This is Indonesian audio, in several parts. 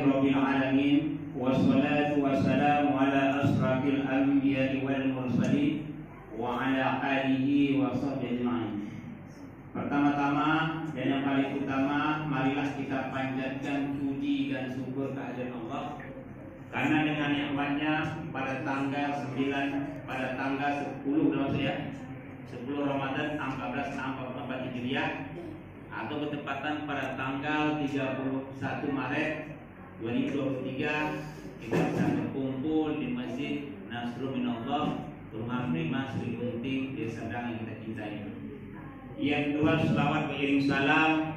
Rabbil Alamin. Wassalatu wassalamu ala asrafil anbiya'i wal mursalin wa ala alihi wa sahbihi ajma'in. Pertama-tama dan yang paling utama, marilah kita panjatkan puji dan syukur kehadirat Allah, karena dengan nikmatnya pada tanggal 10 maksudnya 10 Ramadan 1444 Hijriah atau bertepatan pada tanggal 31 Maret 2023, kita bisa berkumpul di Masjid Nasrul Minallah, Rumah Prima Sri Gunting, Desa Serdang yang kita cintai. Yang kedua, selawat beriring salam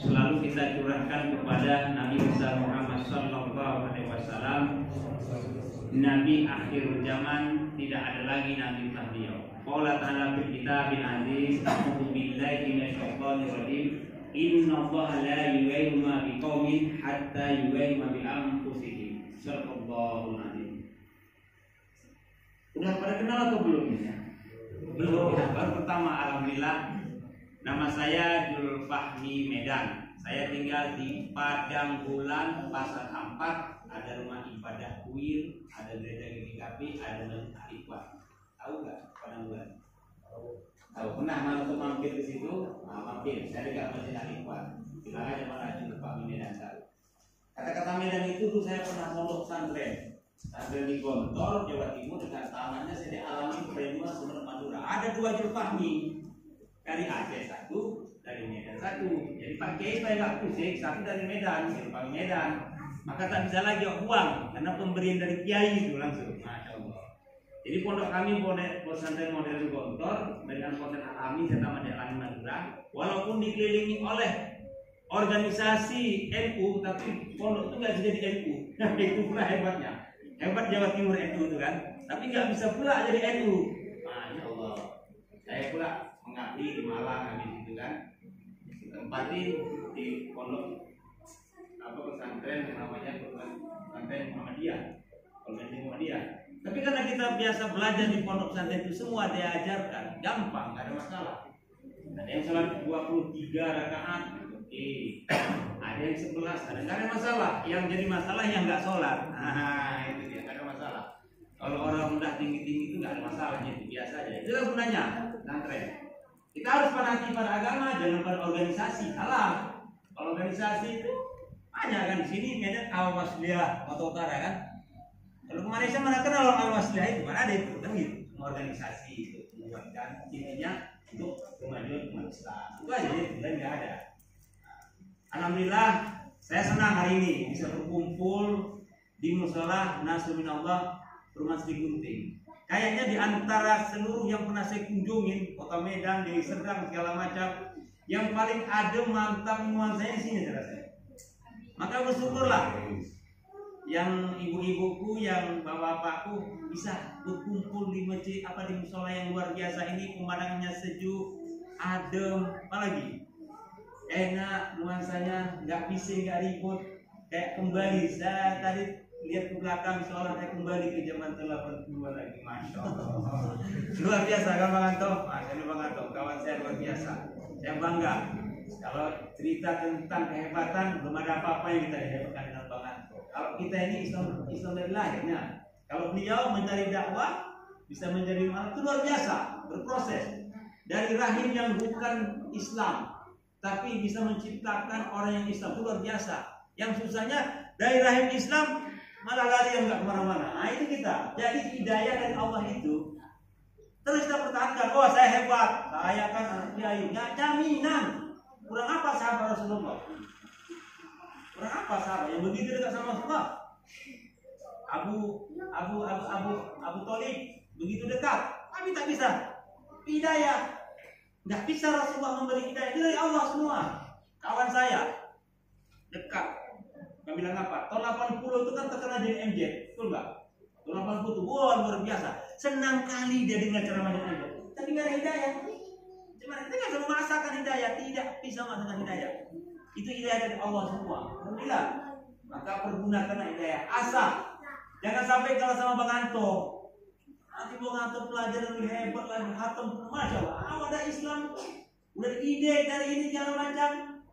selalu kita curahkan kepada Nabi besar Muhammad sallallahu alaihi wasallam, Nabi akhir zaman, tidak ada lagi nabi setelah beliau. Qala ta'ala fil kitabil aziz, a'udzu billahi minasyaitonir rajim. Innallaha la yughayyiru ma biqaumin hatta yughayyiru ma bi anfusihim. Shallallahul azim. Udah pada kenal atau belum ya? Belum. Baru pertama, alhamdulillah. Nama saya Jul Fahmi Medan. Saya tinggal di Padang Bulan, Pasar Ampat. Ada rumah ibadah kuil, ada gereja GKP, ada masjid Al-Ikhwan. Tahu nggak Padang Bulan? Tahu. Pernah malu mampir ke situ? Mampir. Saya dekat masjid Al-Ikhwan. Silakan aja mana Jul Fahmi Medan tahu. Kata-kata Medan itu tuh saya pernah pondok pesantren. Pesantren di Gontor, Jawa Timur, dekat tamannya saya dialami Prima Sumatera Madura. Ada 2 Jul Fahmi. Dari Aceh 1, dari Medan 1. Jadi Pak Kiai saya nggak pusing, 1 dari Medan, Jul Fahmi Medan. Maka tak bisa lagi uang karena pemberian dari kiai itu langsung. Masya Allah. Jadi pondok kami pesantren modern Gontor dengan konten alami serta Taman Alami Madura, walaupun dikelilingi oleh organisasi NU, tapi pondok itu nggak bisa jadi NU. Itu pula hebatnya. Hebat Jawa Timur NU itu kan, tapi nggak bisa pula jadi NU. Masya Allah. Saya pula mengabdi di Malang habis itu kan, ditempatin di pondok pesantren namanya pesantren Muhammadiyah, organisasi Muhammadiyah. Tapi karena kita biasa belajar di pondok pesantren itu semua diajarkan, gampang, nggak ada masalah. Ada yang sholat 23 rakaat, ada yang 11, ada nggak ada masalah. Yang jadi masalah yang nggak sholat, itu dia, nggak ada masalah. Kalau orang udah tinggi-tinggi itu nggak ada masalahnya, itu biasa aja. Itulah gunanya pesantren. Kita harus fanatik pada agama, jangan pada organisasi. Salah. Kalau organisasi itu banyak kan, di sini Medan Al-Wasliyah Kota Utara kan. Kalau kemarin saya mana kenal Al-Wasliyah itu, mana ada itu kan gitu, organisasi itu menguatkan intinya untuk kemajuan umat Islam. Itu aja dan nggak ada. Alhamdulillah saya senang hari ini bisa berkumpul di Mushola Nasrul Minallah Rumah Sri Gunting. Kayaknya di antara seluruh yang pernah saya kunjungin Kota Medan, Deli Serdang segala macam, yang paling adem mantap nuansanya di sini rasanya. Maka bersyukurlah yang ibu-ibuku, yang bapak-bapakku bisa berkumpul di masjid di musola yang luar biasa ini, pemandangannya sejuk, adem, apalagi enak nuansanya, nggak bising, nggak ribut, kayak kembali. Saya tadi lihat ke belakang seolah kayak kembali ke zaman 82 lagi, masya Allah. Luar biasa kan Bang Anto? Bang Anto, kawan saya luar biasa. Saya bangga. Kalau cerita tentang kehebatan, belum ada apa-apa yang kita hebatkan dengan Bang Anto. Kalau kita ini Islam dari lahirnya. Kalau beliau mencari dakwah, bisa menjadi malah itu luar biasa, berproses. Dari rahim yang bukan Islam, tapi bisa menciptakan orang yang Islam, itu luar biasa. Yang susahnya dari rahim Islam, malah lari yang nggak kemana-mana. Nah itu kita. Jadi hidayah dari Allah itu terus kita pertahankan. Oh saya hebat, saya kan anak kiai. Nggak jaminan. Kurang apa sahabat Rasulullah? Kurang apa sahabat yang begitu dekat sama Rasulullah? Abu Thalib begitu dekat, tapi tak bisa hidayah. Nggak bisa Rasulullah memberi hidayah, itu dari Allah semua. Kawan saya dekat, nggak bilang apa? Tahun 80 itu kan terkenal jadi MJ, betul nggak? Tahun 80 itu, wah luar biasa. Senang kali dia dengar ceramah MJ, tapi nggak ada hidayah. Cuma kita nggak bisa memaksakan hidayah, tidak bisa memaksakan hidayah. Itu hidayah dari Allah semua. Alhamdulillah. Maka pergunakan hidayah. Asal jangan sampai kalah sama Bang Anto. Nanti Bang Anto pelajaran lebih hebat lagi, hatam, masya Allah. Ada Islam, udah ide dari ini jangan macam,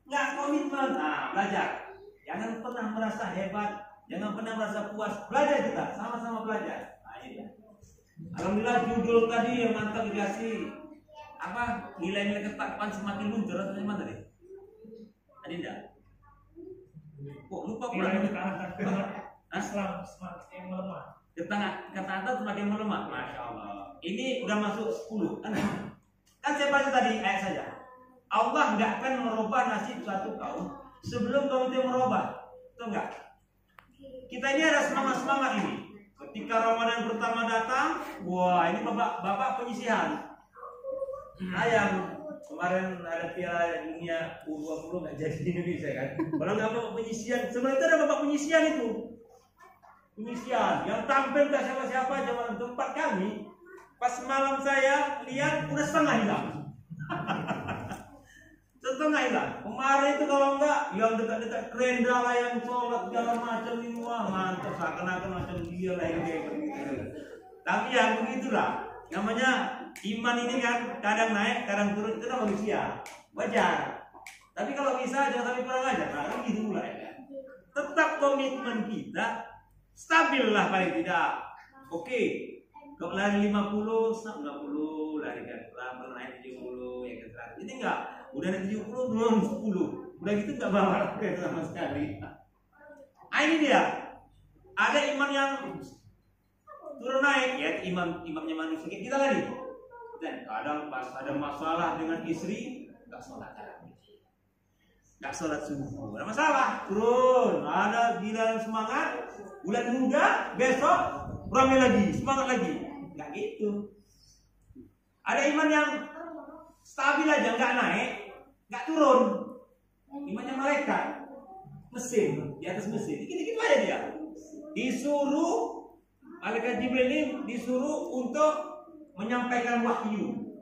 nggak komitmen. Nah, belajar. Jangan pernah merasa hebat, jangan pernah merasa puas. Belajar kita, sama-sama belajar. Nah, ini. Alhamdulillah judul tadi yang mantap dikasih apa? Nilai-nilai ketakwaan semakin luntur atau gimana tadi? Tadi enggak? Kok lupa pula? Islam semakin melemah. Ketaatan semakin melemah. Masya Allah. Ini udah masuk 10 kan? Kan saya baca tadi ayat saja. Allah nggak akan merubah nasib suatu kaum sebelum kaum itu merubah. Betul nggak? Kita ini ada semangat ini. Ketika Ramadan pertama datang, wah ini bapak penyisihan. Ayam kemarin ada Piala Dunia U20 nggak jadi di Indonesia kan? Kalau nggak bapak penyisihan, sebenarnya ada bapak penyisihan itu. Penyisihan yang tampil nggak siapa-siapa zaman tempat kami. Pas malam saya lihat udah setengah hilang. Setengah hilang. Kemarin itu kalau enggak yang dekat-dekat kerenda lah yang sholat segala macam ini, wah mantap, seakan-akan macam dia lah yang kayak begitu. Tapi yang begitulah namanya iman ini kan kadang naik kadang turun, itu kan manusia, wajar. Tapi kalau bisa jangan sampai kurang ajar. Nah gitu pula ya. Tetap komitmen kita stabil lah paling tidak. Oke. Kalau lari 50, 50, lari kan lama naik 70, ya kan 100. Ini enggak, udah naik 70 belum 10. Udah gitu enggak bawa sama sekali. Ah ini dia. Ada iman yang turun naik, ya imamnya manusia kita tadi. Dan kadang pas ada masalah dengan istri, enggak sholat tarawih. Enggak sholat subuh. Ada masalah, turun. Ada gila semangat, bulan muda, besok ramai lagi, semangat lagi. Enggak gitu. Ada iman yang stabil aja, enggak naik, enggak turun. Imannya malaikat, mesin, di atas mesin, dikit-dikit aja dia. Disuruh, malaikat Jibril ini disuruh untuk menyampaikan wahyu.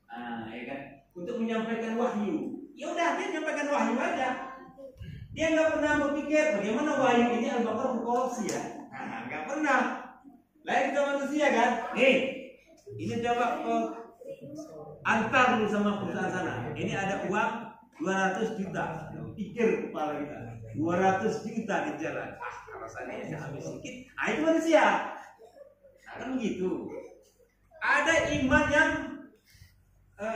Nah, ya kan? Untuk menyampaikan wahyu. Ya udah, dia menyampaikan wahyu aja. Dia nggak pernah berpikir bagaimana wahyu ini Al-Baqarah berkorupsi ya. Nah, nggak pernah. Lain kita manusia kan? Nih, ini coba antar dulu sama perusahaan sana. Ini ada uang 200 juta. Pikir kepala kita. 200 juta di jalan. Kalau saya habis sedikit, itu manusia. Nah, kan begitu. Ada iman yang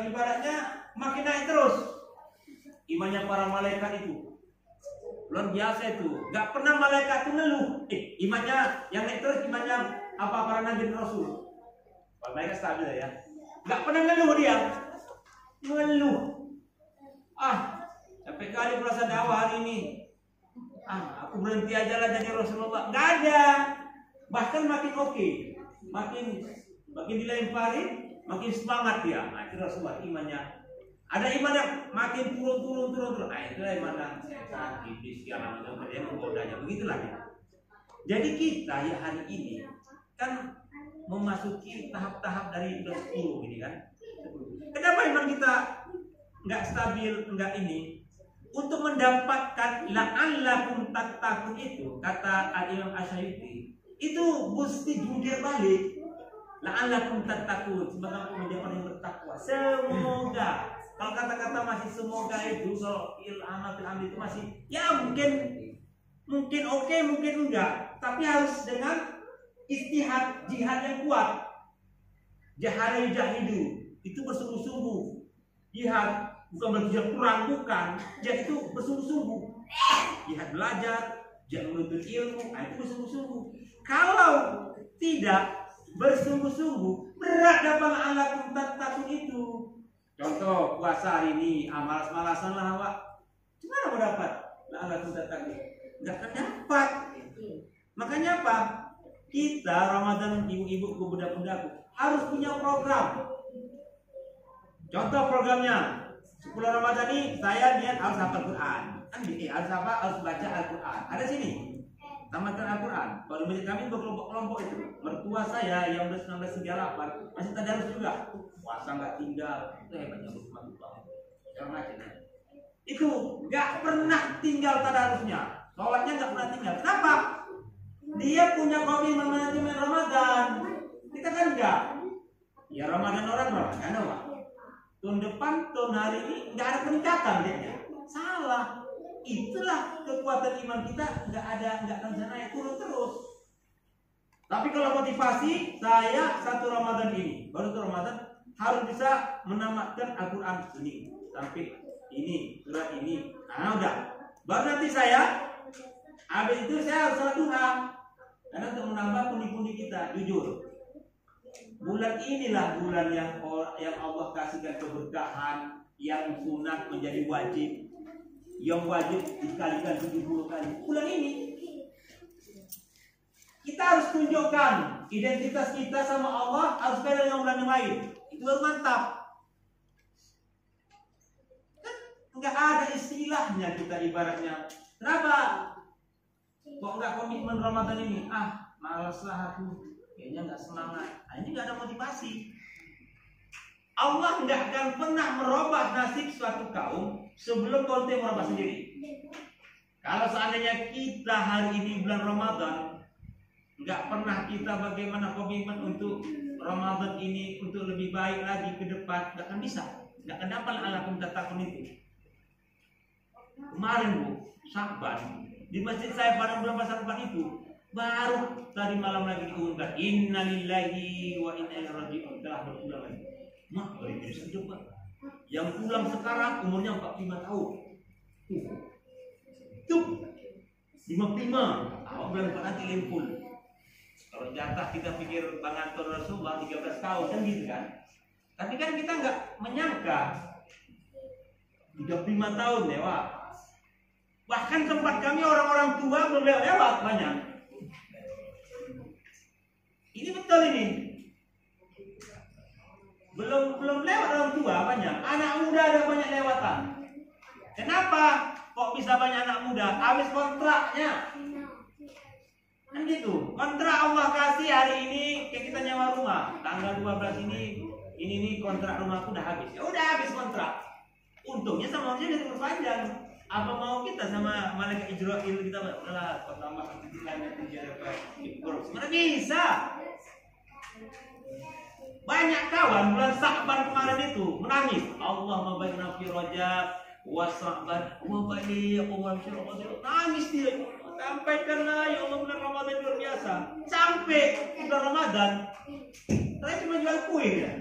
ibaratnya makin naik terus. Imannya para malaikat itu luar biasa itu. Gak pernah malaikat itu ngeluh. Imannya yang naik terus imannya apa para nabi dan rasul. Para malaikat stabil ya. Gak pernah ngeluh dia. Ngeluh. Sampai kali merasa dakwah hari ini. Aku berhenti aja lah jadi Rasulullah. Gak ada. Bahkan makin oke. Makin dilempari, makin semangat dia. Nah, itu Rasulullah imannya. Ada iman yang makin turun. Nah, itulah iman yang setan, iblis, segala macam dia menggodanya. Begitulah ya. Jadi kita ya hari ini kan memasuki tahap-tahap dari 10 ini kan. Kenapa iman kita nggak stabil, nggak ini? Untuk mendapatkan la'allakum tattaqun itu, kata Al-Imam Asy-Syafi'i, itu mesti jungkir balik. La'allakum tattaqun, semoga kamu menjadi orang yang bertakwa. Semoga. Kalau kata-kata masih semoga itu, kalau ilham itu masih ya mungkin oke, mungkin enggak. Tapi harus dengan istihad, jihad yang kuat. Jahari jahidu itu bersungguh-sungguh. Jihad bukan berjihad perang, bukan. Jihad itu bersungguh-sungguh. Jihad belajar, jihad menuntut ilmu, itu bersungguh-sungguh. Kalau tidak bersungguh-sungguh, berat dapat alakum tattaqun itu. Contoh puasa hari ini, malas-malasan lah Pak. Gimana mau dapat alakum tattaqun? Enggak akan dapat. Makanya apa? Kita Ramadan, ibu-ibu, budak-budakku harus punya program. Contoh programnya 10 Ramadan ini saya niat harus hafal Quran. Kan harus apa? Harus baca Al-Quran. Ada sini. Tamatkan Al-Quran. Kalau masjid kami berkelompok-kelompok itu. Mertua saya yang udah 1938 masih tadarus juga. Puasa nggak tinggal. Itu hebatnya berkelompok. Jangan macam itu nggak pernah tinggal tadarusnya. Sholatnya nggak pernah tinggal. Kenapa? Dia punya komitmen manajemen Ramadan. Kita kan enggak. Ya Ramadan orang Ramadan apa? Tahun depan, tahun hari ini nggak ada peningkatan dia. Salah. itulah kekuatan iman kita, nggak akan bisa naik, turun terus. Tapi kalau motivasi, saya satu Ramadan ini, baru satu Ramadan harus bisa menamatkan Al-Quran ini sampai ini surat ini. Nah udah, baru nanti saya habis itu saya harus salat duha karena untuk menambah pundi-pundi kita. Jujur, bulan inilah bulan yang Allah kasihkan keberkahan, yang sunat menjadi wajib, yang wajib dikalikan 70 kali. Bulan ini kita harus tunjukkan identitas kita sama Allah harus beda dengan bulan yang lain. Itu baru mantap. Kan nggak ada istilahnya kita ibaratnya. Kenapa? Kok nggak komitmen Ramadan ini? Malas lah aku. Kayaknya nggak semangat. Ini nggak ada motivasi. Allah nggak akan pernah merubah nasib suatu kaum sebelum kaum itu merubah sendiri. Kalau seandainya kita hari ini bulan Ramadan nggak pernah kita bagaimana komitmen untuk Ramadan ini untuk lebih baik lagi ke depan, nggak akan bisa, nggak akan dapat alakum tatakun itu. Kemarin Bu, Syakban di masjid saya pada bulan Syakban itu baru tadi malam lagi diumumkan innalillahi wa inna ilaihi raji'un telah berpulang lagi. Baru bisa coba. Yang pulang sekarang umurnya 45 tahun. Tuh 55. Awak bilang Pak nanti limpul. Kalau jatah kita pikir Bang Anton Rasulullah 13 tahun kan gitu kan. Tapi kan kita nggak menyangka 35 tahun lewat. Bahkan tempat kami orang-orang tua belum lewat banyak. Ini betul ini. Belum lewat orang tua banyak. Anak muda ada banyak lewatan. Kenapa? Kok bisa banyak anak muda? Habis kontraknya. Kan gitu. Kontrak Allah kasih hari ini kayak kita nyewa rumah. Tanggal 12 ini kontrak rumahku udah habis. Ya udah habis kontrak. Untungnya sama dia udah berpanjang. Apa mau kita sama malaikat Ijrail kita udahlah tambah titiknya sebenarnya bisa. Banyak kawan bulan Syakban kemarin itu menangis. Allah mabaina fi Rajab wa Syakban wa baligh wa syurqat. Nangis dia. Sampaikanlah ya Allah bulan Ramadan luar biasa. Sampai bulan Ramadan saya cuma jual kue ya.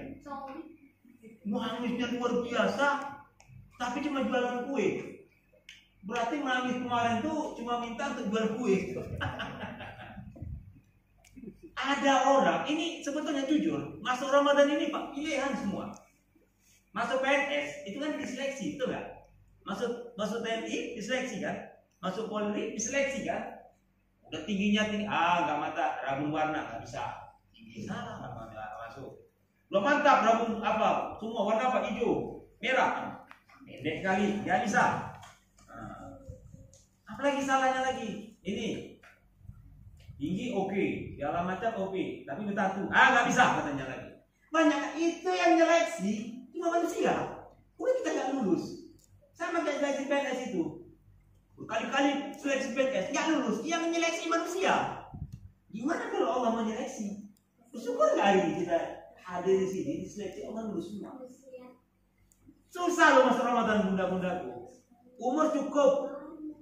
Nangisnya luar biasa. Tapi cuma jualan kue. Berarti menangis kemarin tuh cuma minta untuk jual kue. Ada orang, ini sebetulnya jujur, masuk Ramadan ini Pak, pilihan semua. Masuk PNS, itu kan diseleksi, itu kan? Masuk TNI, diseleksi kan? Masuk Polri, diseleksi kan? Udah tingginya tinggi, nggak mata, rabun warna, nggak bisa. Tinggi salah, nggak masuk. Belum mantap, rabun apa? Semua warna apa? Hijau, merah. Pendek kali, nggak bisa. Apalagi salahnya lagi, ini. Tinggi oke, segala macam oke, tapi bertatu, nggak bisa katanya lagi. Banyak itu yang nyeleksi cuma manusia. Udah kita nggak lulus, sama kayak seleksi PNS itu. Berkali-kali seleksi PNS nggak lulus, yang menyeleksi manusia. Gimana kalau Allah menyeleksi? Bersyukur nggak hari ini kita hadir di sini, diseleksi Allah lulus semua. Susah loh masuk Ramadan bunda-bundaku. Umur cukup,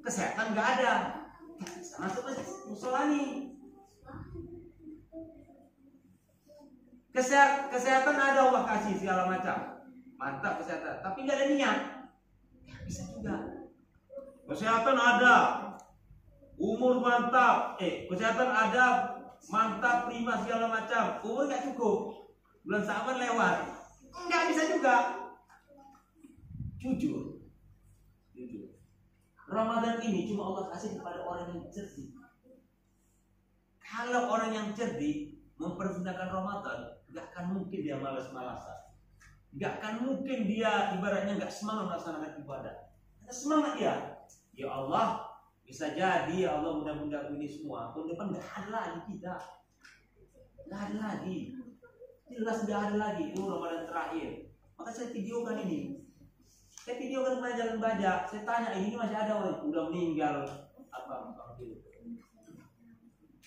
kesehatan nggak ada. Masuk musola nih. Kesehatan ada Allah kasih segala macam. Mantap kesehatan, tapi nggak ada niat. Ya, bisa juga. Kesehatan ada, umur mantap, kesehatan ada, mantap, prima segala macam. Umur nggak cukup, bulan Syakban lewat, nggak bisa juga. Jujur. Ramadan ini cuma Allah kasih kepada orang yang cerdik. Kalau orang yang cerdik mempergunakan Ramadan, nggak akan mungkin dia malas-malasan. Nggak akan mungkin dia ibaratnya nggak semangat melaksanakan ibadah. Karena semangat dia. Ya Allah, bisa jadi ya Allah mudah-mudahan ini semua. Tahun depan nggak ada lagi kita. Nggak ada lagi. Jelas nggak ada lagi. Itu Ramadan terakhir. Maka saya videokan ini. Saya videokan jalan baca. Saya tanya ini masih ada orang udah meninggal apa?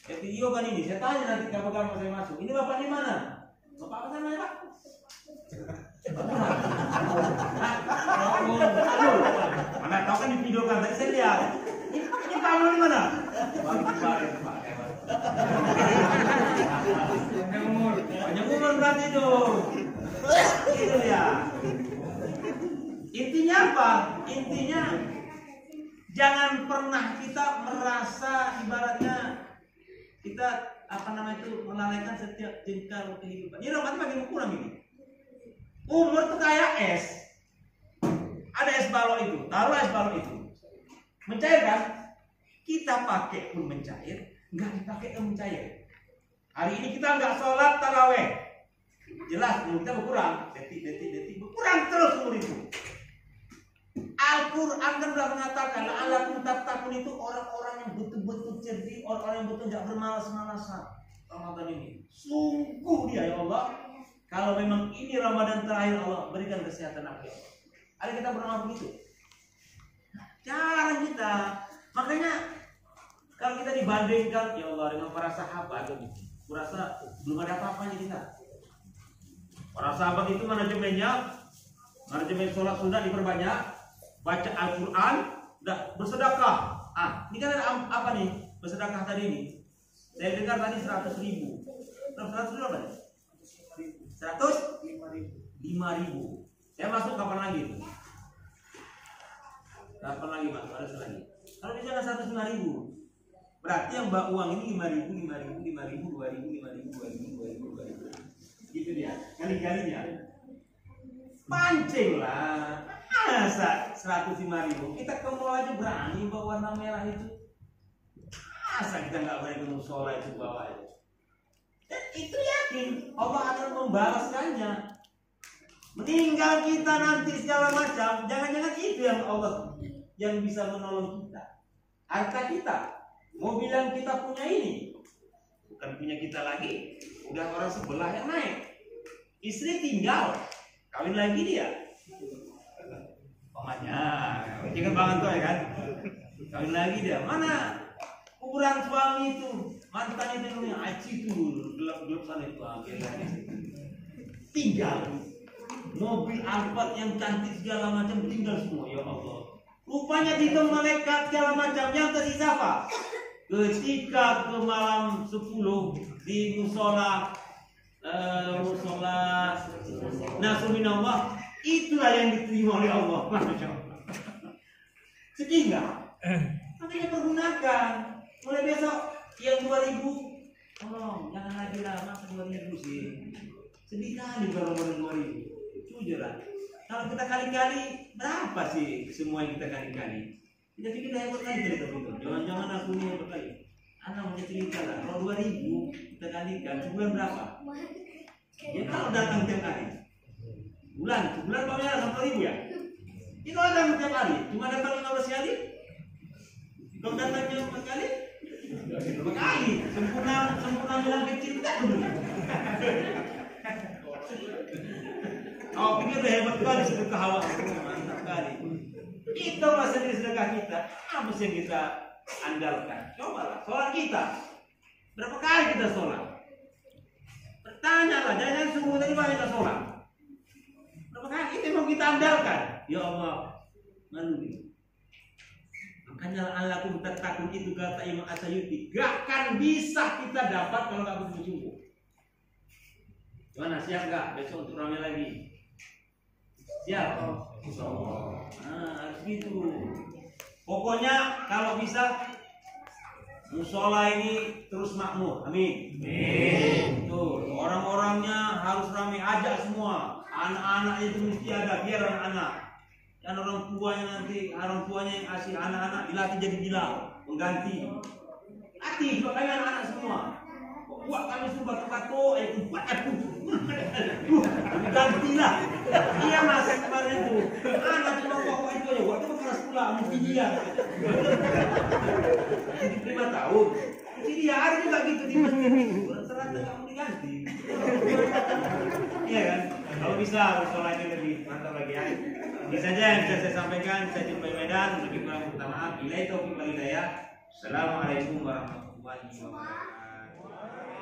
Saya videokan ini. Saya tanya nanti kapan saya masuk. Ini bapak di mana? Bapak apa namanya Pak? Mana tahu kan di video kan tadi saya lihat. Ini Pak Amul di mana? Baru kemarin Pak. Panjang umur berarti itu. Itu ya. Intinya apa? Intinya jangan pernah kita merasa ibaratnya kita melalaikan setiap jengkal kehidupan. Ini romantis makin kurang ini. Umur tuh kayak es. Ada es balok itu, taruh es balok itu. Mencair kan? Kita pakai pun mencair, nggak dipakai pun mencair. Hari ini kita nggak sholat taraweh. Jelas umur kita berkurang, detik berkurang terus umur itu. Al-Quran kan sudah mengatakan la'allakum tattaqun itu orang-orang yang betul-betul cerdik, orang-orang yang betul tidak bermalas-malasan Ramadan ini. Sungguh dia ya Allah, kalau memang ini Ramadan terakhir Allah berikan kesehatan akhir. Ada kita berdoa begitu. Cara kita, makanya kalau kita dibandingkan ya Allah dengan para sahabat, kurasa belum ada apa-apanya kita. Para sahabat itu manajemen sholat sunnah diperbanyak, baca Al-Quran, bersedekah. Ini kan ada apa nih? Bersedekah tadi ini. Saya dengar tadi 100.000. 100.000 apa nih? 5.000. Saya masuk kapan lagi? Kapan lagi masuk? Ada lagi. Kalau misalnya 105.000, berarti yang bawa uang ini 5.000, 2.000. Gitu dia. Kali-kalinya. Pancing lah. Masa 105.000 kita ke mall aja berani bawa warna merah itu. Masa kita nggak berani ke musola itu bawa itu. Dan itu yakin Allah akan membalaskannya. Meninggal kita nanti segala macam, jangan-jangan itu yang Allah yang bisa menolong kita. Harta kita, mobil yang kita punya ini bukan punya kita lagi, udah orang sebelah yang naik. Istri tinggal, kawin lagi dia. Pamannya, jangan banget tuh ya kan. Kawin lagi dia. Mana kuburan suami itu, mantan itu yang aci tuh, gelap-gelap sana itu akhirnya. Tinggal. Mobil Alphard yang cantik segala macam tinggal semua ya Allah. Rupanya dihitung malaikat segala macam yang tersisa apa? Ketika ke malam 10 di musola Nasruminallah, itulah yang diterima oleh Allah. Sedih nggak? Makanya pergunakan. Mulai besok yang 2.000, tolong jangan lagi lah masa 2.000 sih. Sedih kali kalau mau 2.000. Jujur lah. Kalau kita kali-kali berapa sih semua yang kita kali-kali? Kita pikir hebat kali cerita itu. Jangan-jangan aku ini hebat kali. Anak mau cerita lah. Kalau 2.000 kita kalikan sebulan berapa? Ya kalau datang tiap hari. Sebulan pamer 1.000 ya. Ini kalau datang tiap hari, cuma datang 15 kali. Kalau datangnya 4 kali, 5 kali. Sempurna bilang kecil kita dulu. Kau pikir hebat kali sedekah awak, mantap kali. Kita masa di sedekah kita, apa sih yang kita andalkan? Cobalah, sholat kita. Berapa kali kita sholat? Bertanyalah, jangan sungguh tadi banyak sholat. Berapa kali itu mau kita andalkan? Ya Allah, malu. Makanya Allahku tattaqun itu kata Imam Asy'ari, gak akan bisa kita dapat kalau gak bersungguh-sungguh. Gimana, siap gak besok untuk ramai lagi? Siap? Harus gitu. Pokoknya kalau bisa musola ini terus makmur. Amin. Tuh, orang-orangnya harus ramai, ajak semua. Anak-anaknya itu mesti ada, biar anak-anak. Dan orang tuanya yang kasih anak-anak dilatih jadi bilal, pengganti. Latih, makanya anak-anak semua. Buat kami sumpah tempat buat aku. Gantilah. Iya masa kemarin itu. Anak cuma bawa itu aja. Waktu kelas pula mesti dia. 5 tahun. Mesti dia ada juga gitu di masjid. Serata kamu diganti. Iya kan? Kalau bisa sholatnya lebih mantap lagi ya. Ini saja yang bisa saya sampaikan. Saya jumpai Medan. Lebih kurang minta maaf. Bila itu hidayah. Assalamualaikum warahmatullahi wabarakatuh.